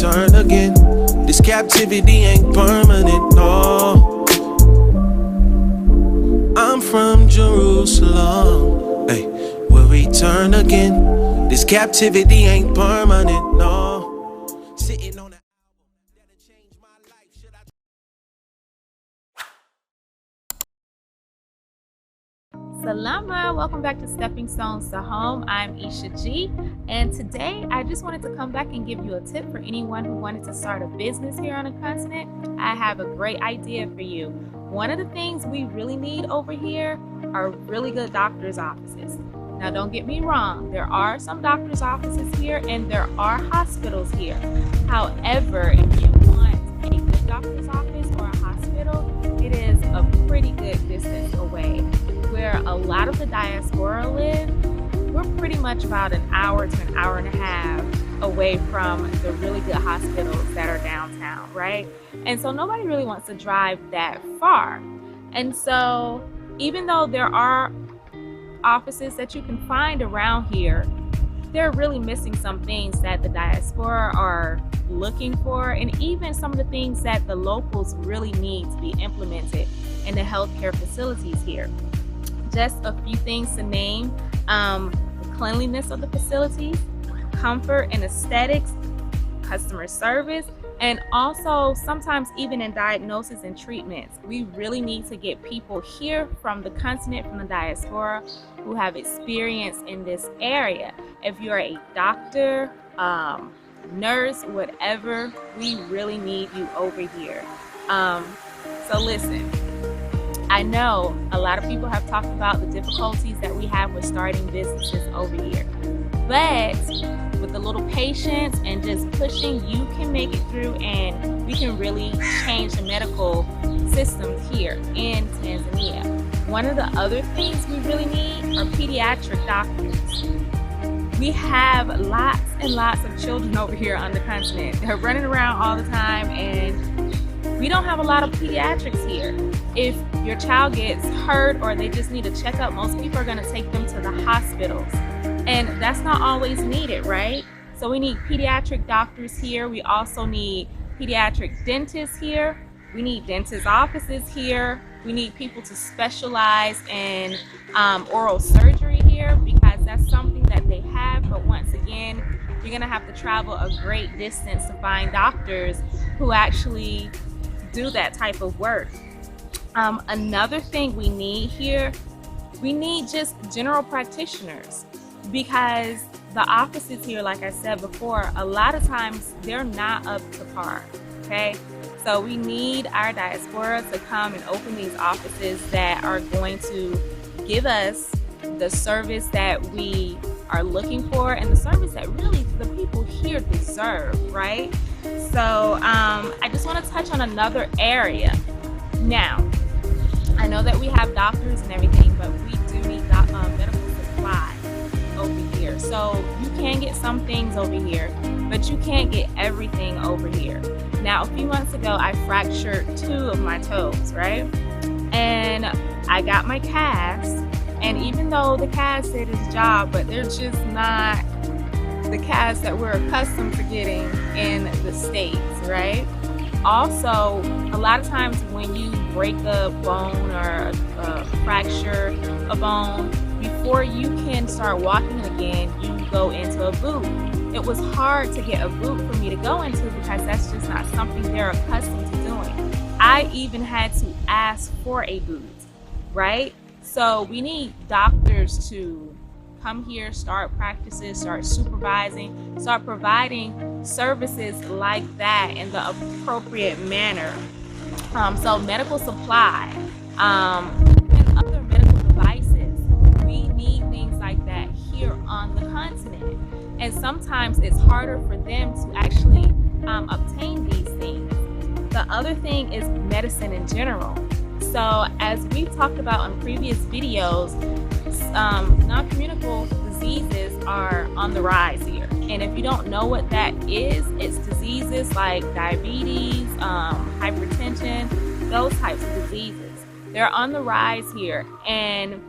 return again. This captivity ain't permanent, no. I'm from Jerusalem, hey, we'll return again. This captivity ain't permanent, no. Sitting on the album that'll change my life. Should I? Salama, welcome back to Stepping Stones to Home. I'm Isha G, and today I just wanted to come back and give you a tip for anyone who wanted to start a business here on the continent. I have a great idea for you. One of the things we really need over here are really good doctor's offices. Now, don't get me wrong, there are some doctor's offices here and there are hospitals here. However, if you want a good doctor's office or a hospital, it is a pretty good distance away. Where a lot of the diaspora live, we're pretty much about an hour to an hour and a half away from the really good hospitals that are downtown, right? And so nobody really wants to drive that far. And so even though there are offices that you can find around here, they're really missing some things that the diaspora are looking for, and even some of the things that the locals really need to be implemented in the healthcare facilities here. Just a few things to name: the cleanliness of the facilities, comfort and aesthetics, customer service, and also sometimes even in diagnosis and treatments. We really need to get people here from the continent, from the diaspora, who have experience in this area. If you're a doctor, nurse, whatever, we really need you over here. So listen, I know a lot of people have talked about the difficulties that we have with starting businesses over here, but with a little patience and just pushing, you can make it through, and we can really change the medical systems here in Tanzania. One of the other things we really need are pediatric doctors. We have lots and lots of children over here on the continent. They're running around all the time, and we don't have a lot of pediatrics here. If your child gets hurt or they just need a checkup, most people are going to take them to the hospitals. And that's not always needed, right? So we need pediatric doctors here. We also need pediatric dentists here. We need dentist offices here. We need people to specialize in oral surgery here, because that's something that they have. But once again, you're going to have to travel a great distance to find doctors who actually do that type of work. Another thing we need here, we need just general practitioners, because the offices here, like I said before, a lot of times they're not up to par, okay? So we need our diaspora to come and open these offices that are going to give us the service that we are looking for, and the service that really the people here deserve, right? So I just want to touch on another area. Now, I know that we have doctors and everything, but we do need medical supply over here. So you can get some things over here, but you can't get everything over here. Now, a few months ago, I fractured 2 of my toes, right? And I got my cast, and even though the cast did its job, but they're just not the cast that we're accustomed to getting in the States, right? Also, a lot of times when you break a bone or fracture a bone, before you can start walking again, you go into a boot. It was hard to get a boot for me to go into, because that's just not something they're accustomed to doing. I even had to ask for a boot, right? So we need doctors to come here, start practices, start supervising, start providing services like that in the appropriate manner. So medical supply, and other medical devices, we need things like that here on the continent. And sometimes it's harder for them to actually obtain these things. The other thing is medicine in general. So as we've talked about in previous videos, non-communicable diseases are on the rise here. And if you don't know what that is, it's diseases like diabetes, hypertension, those types of diseases. They're on the rise here. And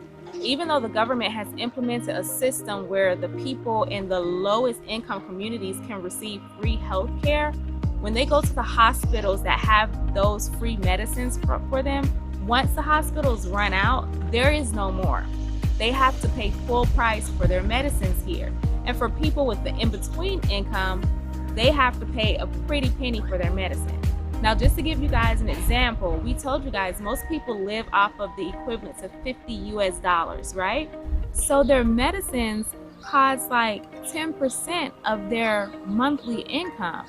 even though the government has implemented a system where the people in the lowest income communities can receive free health care, when they go to the hospitals that have those free medicines for them, once the hospitals run out, there is no more. They have to pay full price for their medicines here. And for people with the in-between income, they have to pay a pretty penny for their medicine. Now, just to give you guys an example, we told you guys most people live off of the equivalent to $50 US, right? So their medicines cost like 10% of their monthly income.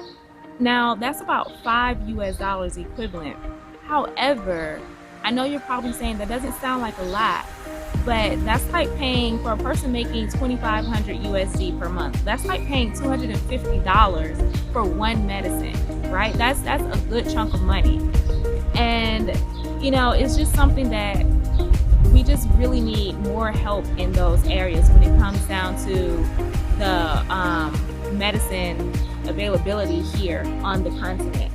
Now, that's about $5 US equivalent. However, I know you're probably saying that doesn't sound like a lot, but that's like paying for a person making $2,500 USD per month. That's like paying $250 for one medicine, right? That's a good chunk of money. And, you know, it's just something that we just really need more help in those areas when it comes down to the medicine availability here on the continent.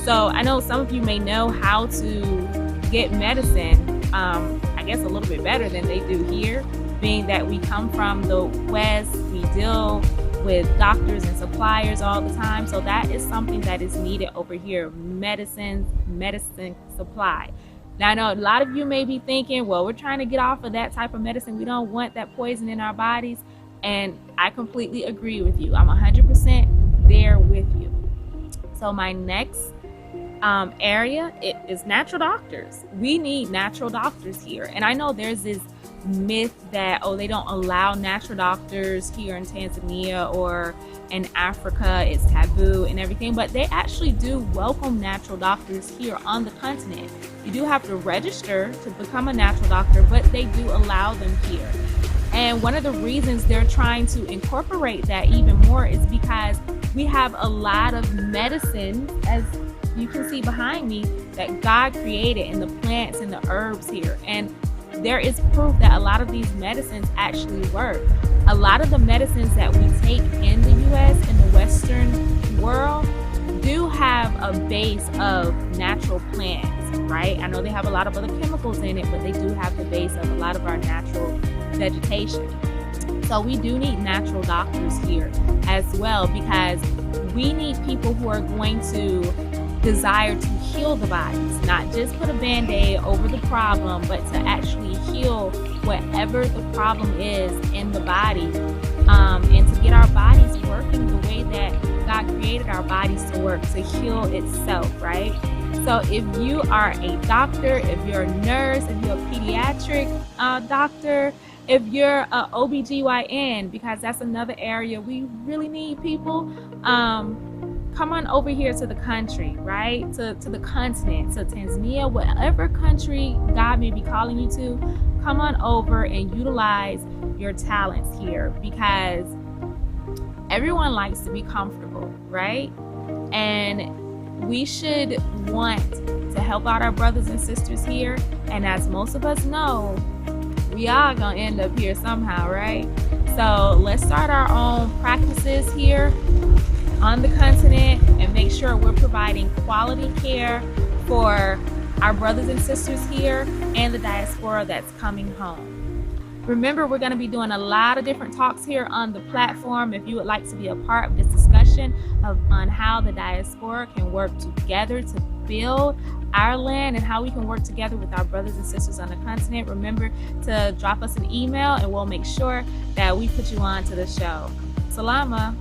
So I know some of you may know how to get medicine, I guess a little bit better than they do here, being that we come from the West, we deal with doctors and suppliers all the time. So that is something that is needed over here, medicine supply. Now I know a lot of you may be thinking, well, we're trying to get off of that type of medicine. We don't want that poison in our bodies. And I completely agree with you. I'm 100% there with you. So my next area is natural doctors. We need natural doctors here. And I know there's this myth that, oh, they don't allow natural doctors here in Tanzania or in Africa, it's taboo and everything, but they actually do welcome natural doctors here on the continent. You do have to register to become a natural doctor, but they do allow them here. And one of the reasons they're trying to incorporate that even more is because we have a lot of medicine, as you can see behind me, that God created in the plants and the herbs here. And there is proof that a lot of these medicines actually work. A lot of the medicines that we take in the US, in the Western world, do have a base of natural plants, right? I know they have a lot of other chemicals in it, but they do have the base of a lot of our natural vegetation. So we do need natural doctors here as well, because we need people who are going to desire to heal the bodies, not just put a band-aid over the problem, but to actually heal whatever the problem is in the body, and to get our bodies working the way that God created our bodies to work, to heal itself, right? So if you are a doctor, if you're a nurse, if you're a pediatric doctor, if you're a OBGYN, because that's another area we really need people, come on over here to the country, right? To the continent, to Tanzania, whatever country God may be calling you to, come on over and utilize your talents here, because everyone likes to be comfortable, right? And we should want to help out our brothers and sisters here. And as most of us know, we are gonna end up here somehow, right? So let's start our own practices here on the continent and make sure we're providing quality care for our brothers and sisters here and the diaspora that's coming home. Remember, we're going to be doing a lot of different talks here on the platform. If you would like to be a part of this discussion on how the diaspora can work together to build our land and how we can work together with our brothers and sisters on the continent, remember to drop us an email and we'll make sure that we put you on to the show. Salama.